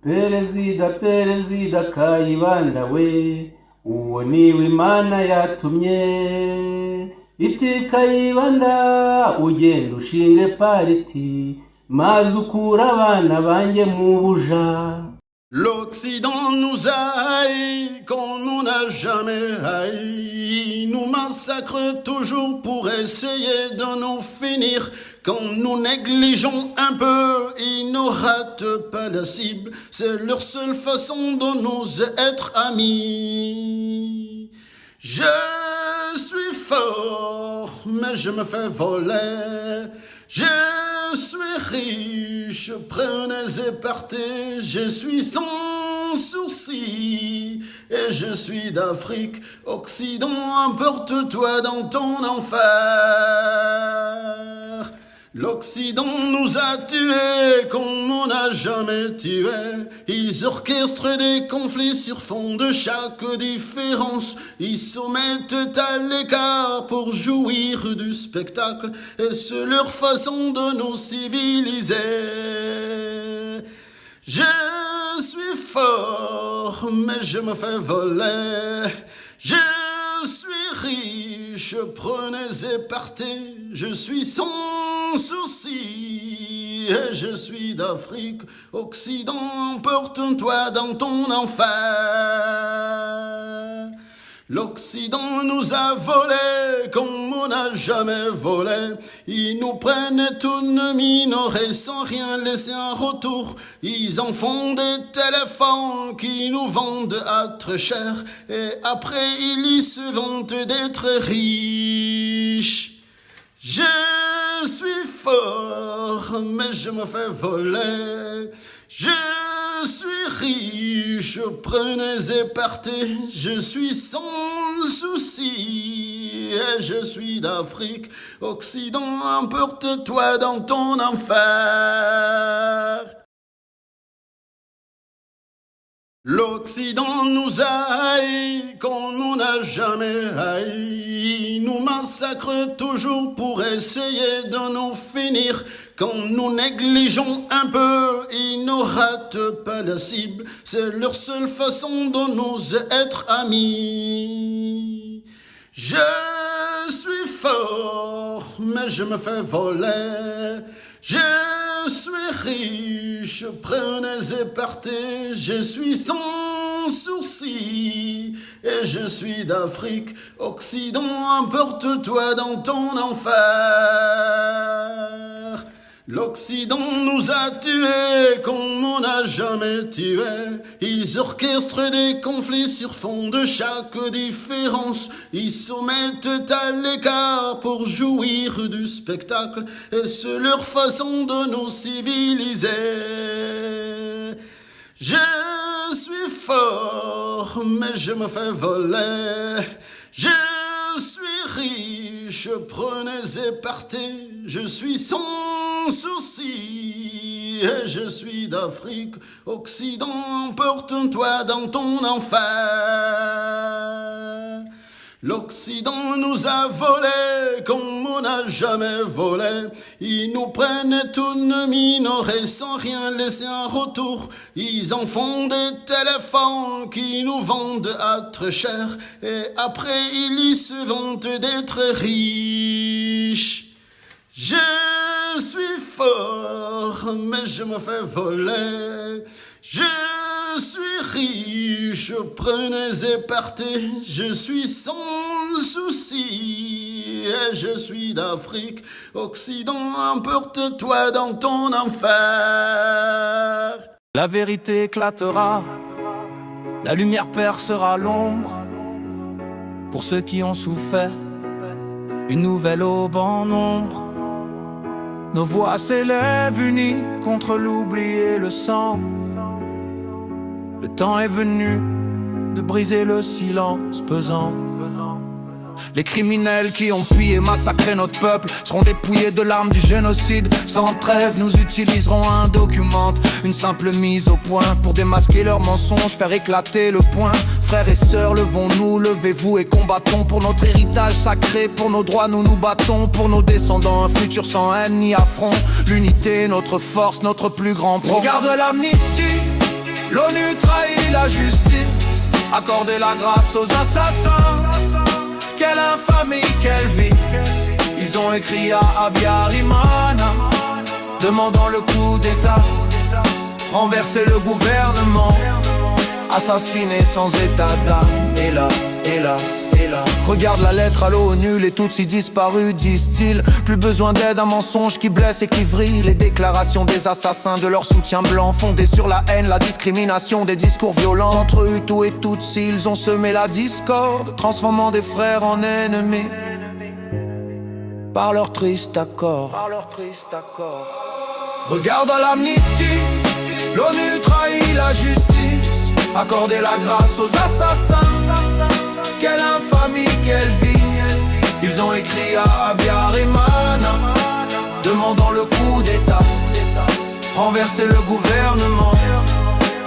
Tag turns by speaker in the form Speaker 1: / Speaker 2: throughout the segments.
Speaker 1: Perezida Kayibanda we, uwo niwe Imana yatumye. Iti Kayibanda ugenda ushinge pariti, maze ukura abana banjye mu buja.
Speaker 2: L'Occident nous haït comme on n'a jamais haï. Il nous massacre toujours pour essayer de nous finir. Quand nous négligeons un peu, ils ne ratent pas la cible. C'est leur seule façon de nous être amis. Je suis fort, mais je me fais voler. Je suis riche, prenez et partez. Je suis sans souci et je suis d'Afrique. Occident, emporte-toi dans ton enfer. L'Occident nous a tués comme on n'a jamais tué. Ils orchestrent des conflits sur fond de chaque différence. Ils se mettent à l'écart pour jouir du spectacle. Et c'est leur façon de nous civiliser. Je suis fort, mais je me fais voler. Je suis riche, prenez et partez. Je suis sans souci et je suis d'Afrique. Occident, emporte-toi dans ton enfer. L'Occident nous a volé comme on n'a jamais volé. Ils nous prennent tous nos minorés sans rien laisser en retour. Ils en font des téléphones qui nous vendent à très cher. Et après ils y se vantent d'être riches. Je suis fort, mais je me fais voler. Je suis riche, prenez et partez. Je suis sans souci et je suis d'Afrique. Occident, emporte-toi dans ton enfer. L'Occident nous haït comme on n'a jamais haï. Il nous massacre toujours pour essayer de nous finir. Quand nous négligeons un peu, ils ne ratent pas la cible. C'est leur seule façon de nous être amis. Je suis fort, mais je me fais voler. Je suis riche, prenez et partez. Je suis sans souci et je suis d'Afrique. Occident, emporte-toi dans ton enfer. L'Occident nous a tués comme on n'a jamais tué. Ils orchestrent des conflits sur fond de chaque différence. Ils se mettent à l'écart pour jouir du spectacle. Et c'est leur façon de nous civiliser. Je suis fort, mais je me fais voler. Je suis riche, prenez et partez. Je suis sans souci et je suis d'Afrique. Occident, emporte-toi dans ton enfer. L'Occident nous a volé comme on n'a jamais volé. Ils nous prennent tous nos minorés sans rien laisser en retour. Ils en font des téléphones qui nous vendent à très cher. Et après ils y se vantent d'être riches. Je suis fort, mais je me fais voler. Je suis riche, prenez et partez. Je suis sans souci et je suis d'Afrique. Occident, emporte-toi dans ton enfer.
Speaker 3: La vérité éclatera, la lumière percera l'ombre. Pour ceux qui ont souffert, une nouvelle aube en ombre. Nos voix s'élèvent unies contre l'oubli et le sang. Le temps est venu de briser le silence pesant. Les criminels qui ont pillé et massacré notre peuple seront dépouillés de l'arme du génocide. Sans trêve, nous utiliserons un document, une simple mise au point pour démasquer leurs mensonges, faire éclater le poing. Frères et sœurs, levons-nous, levez-vous et combattons pour notre héritage sacré, pour nos droits nous nous battons, pour nos descendants un futur sans haine ni affront. L'unité, notre force, notre plus grand pro. On garde l'amnistie L'ONU trahit la justice, accorder la grâce aux assassins. Quelle infamie, quelle vie. Ils ont écrit à Abiyarimana, demandant le coup d'état, renverser le gouvernement, assassiner sans état d'âme. Hélas, hélas, hélas. Regarde la lettre à l'ONU, les Tutsis disparus, disent-ils. Plus besoin d'aide, un mensonge qui blesse et qui vrille. Les déclarations des assassins, de leur soutien blanc, fondés sur la haine, la discrimination, des discours violents. Entre Hutus et Tutsis, ils ont semé la discorde, transformant des frères en ennemis par leur triste accord. Regarde à l'amnistie, l'ONU trahit la justice, accorder la grâce aux assassins. Quelle infamie, quelle vie. Ils ont écrit à Abiyarimana, demandant le coup d'état, renverser le gouvernement,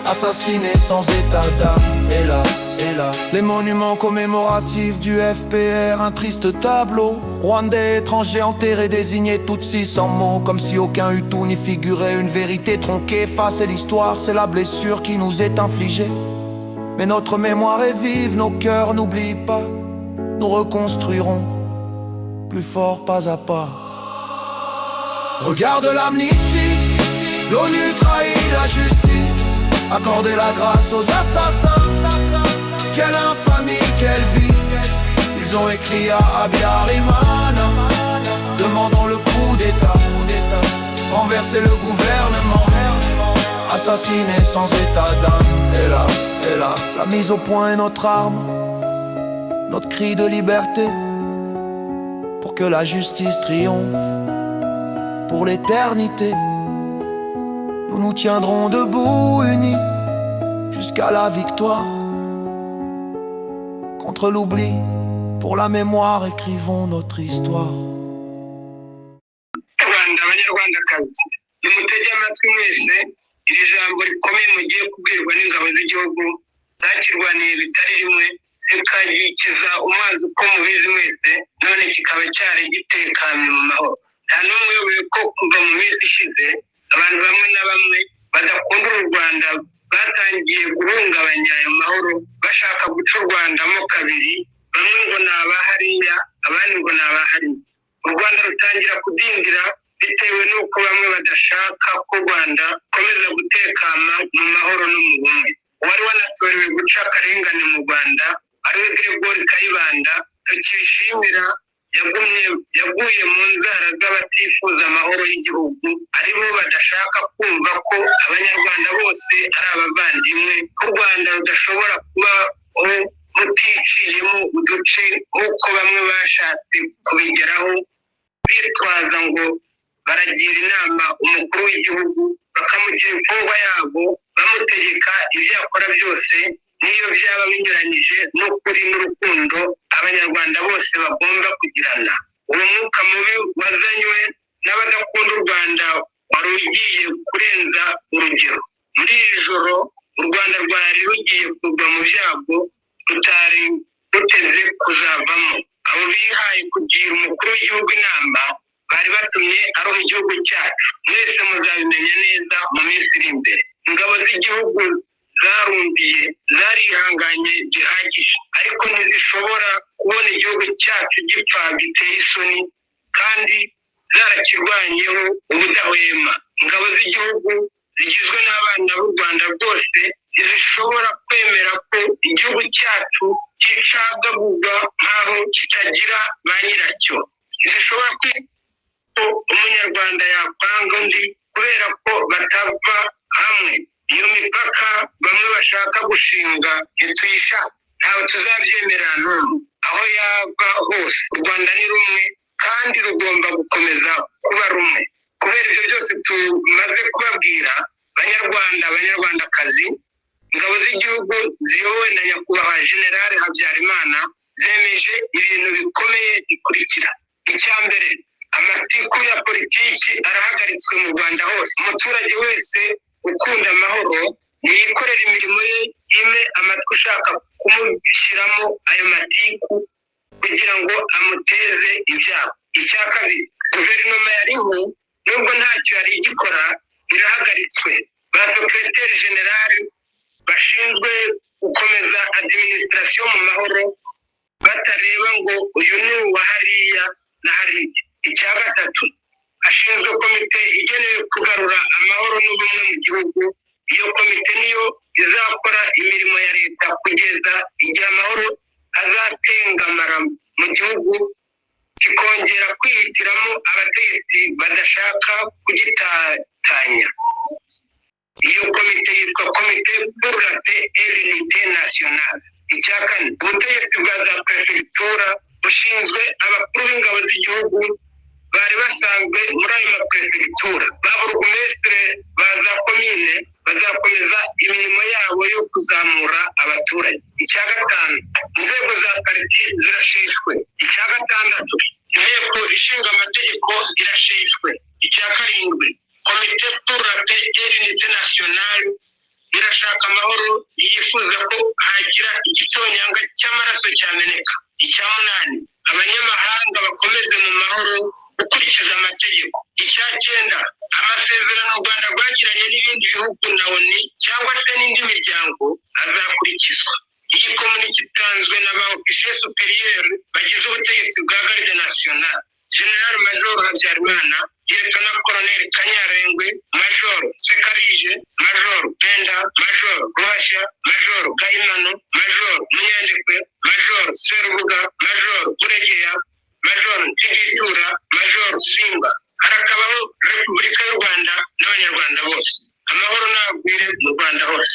Speaker 3: assassiner sans état d'âme. Hélas, hélas. Les monuments commémoratifs du FPR, un triste tableau. Rwandais étrangers enterrés, désignés Tutsis sans mots, comme si aucun Hutu n'y figurait. Une vérité tronquée, effacer l'histoire, c'est la blessure qui nous est infligée. Mais notre mémoire est vive, nos cœurs n'oublient pas. Nous reconstruirons plus fort pas à pas. Regarde l'amnistie, l'ONU trahit la justice, accorder la grâce aux assassins. Quelle infamie, quelle vie. Ils ont écrit à Abiyarimana, demandant le coup d'état, renverser le gouvernement, assassiner sans état d'âme. Hélas, hélas. La mise au point est notre arme, notre cri de liberté, pour que la justice triomphe pour l'éternité. Nous nous tiendrons debout, unis, jusqu'à la victoire. Contre l'oubli, pour la mémoire, écrivons notre histoire.
Speaker 4: Rwanda, Abanyarwandakazi, nimutege amatwi mwese iri jambo rikomeye mugiye kubwirwa n'ingabo z'igihugu zakirwaniye bitari rimwe zikagikiza umwanzi uko mubizi mwese, none kikaba cyari gitekanye mu mahoro. Nta n'umwe uyoboye ko kuva mu minsi ishize abantu bamwe na bamwe badakunda u Rwanda batangiye guhungabanya ayo mahoro, bashaka guca u Rwanda mo kabiri, bamwe ngo ni abahariya abandi ngo ni abahariya. U Rwanda rutangira kudindira bitewe n'uko bamwe badashaka ko u Rwanda rukomeza gutekama mu mahoro no mu bumwe. Uwari wanatorewe guca akarengane mu Rwanda ariwe Gregory Kayibanda, tukibishimira yaguye mu nzara z'abatifuza amahoro y'igihugu, aribo badashaka kumva ko abanyarwanda bose ari abavandimwe, ko u Rwanda rudashobora kubaho ruticiyemo uduce nk'uko bamwe bashatse kubigeraho, bitwaza ngo baragira inama umukuru w'igihugu, bakamugira imfungwa yabo, bamutegeka ibyo akora byose n'iyo byaba binyuranyije n'ukuri n'urukundo abanyarwanda bose bagomba kugirana. Uwo mwuka mubi wazanywe n'abadakunda u Rwanda wari ugiye kurenza urugero. Muri iri joro u Rwanda rwari rugiye kugwa mu byago rutari ruteze kuzavamo. Abo bihaye kugira umukuru w'igihugu inama bari batumye aroha igihugu cyacu. Mwese muzabimenya neza mu minsi iri imbere. Ingabo z'igihugu zarumbiye, zarihanganye gihagije, ariko ntizishobora kubona igihugu cyacu gipfa giteye isoni kandi zarakirwanyeho ubudahwema. Ingabo z'igihugu zigizwe n'abana b'u Rwanda bwose ntizishobora kwemera ko igihugu cyacu kicagagurwa nk'aho kitagira ba nyiracyo. Ntizishobora ko umunyarwanda yakwanga undi kubera ko batava hamwe. Iyo mipaka bamwe bashaka gushinga ntituyishaka, ntawe tuzabyemera n'ubu. Aho yava hose u Rwanda ni rumwe kandi rugomba gukomeza kuba rumwe. Kubera ibyo byose tumaze kubabwira, banyarwanda, banyarwandakazi, ingabo z'igihugu ziyobowe na nyakubahwa General Habyarimana zemeje ibintu bikomeye bikurikira. Icya mbere, amatiku ya politiki arahagaritswe mu Rwanda hose. Umuturage wese ukunda amahoro niyikorera imirimo ye, yime amatwi ushaka kumushyiramo ayo matiku kugira ngo amuteze ibyago. Icya kabiri, guverinoma yariho nubwo ntacyo yari igikora irahagaritswe. Ba sekreteri generali bashinzwe gukomeza administration mu mahoro batareba ngo uyu ni uwa hariya na hariya. Icya gatatu, hashinzwe komite igenewe kugarura amahoro n'ubumwe mu gihugu. Iyo komite niyo izakora imirimo ya leta kugeza igihe amahoro azatengamara mu gihugu, kikongera kwihitiramo abategetsi badashaka kugitatanya. Iyo komite yitwa komite pour la paix et l'unité nationale. Icya kane, ubutegetsi bwa za perefegitura bushinzwe abakuru b'ingabo z'igihugu bari basanzwe muri ayo maperefegitura. Ba burugumesitire ba za komine bazakomeza imirimo yabo yo kuzamura abaturage. Icya gatanu, inzego za pariti zirashishwe. Icya gatandatu, inteko ishinga amategeko irashishwe. Icya karindwi, komite pour la paix et l'unité nationale irashaka amahoro, yifuza ko hagira igitonyanga cy'amaraso cyameneka. Icya munani, abanyamahanga bakomeze mu mahoro gukurikiza amategeko. Icya cyenda, amasezerano u Rwanda rwagiranye n'ibindi bihugu na ONU cyangwa se n'indi miryango azakurikizwa. Iyi komunike itanzwe na ba ofisiye superieur bagize ubutegetsi bwa garde nationale: General Major Habyarimana, Lieutenant Colonel Kanyarengwe, Major Sekarije, Major Penda, Major Ruhashya, Major Gahimano, Major Munyandekwe, Major Serubuga, Major Buregeya, Major Ntigitura, Major Simba. Harakabaho Repubulika y'u Rwanda n'Abanyarwanda bose. Amahoro n'agwire mu Rwanda hose.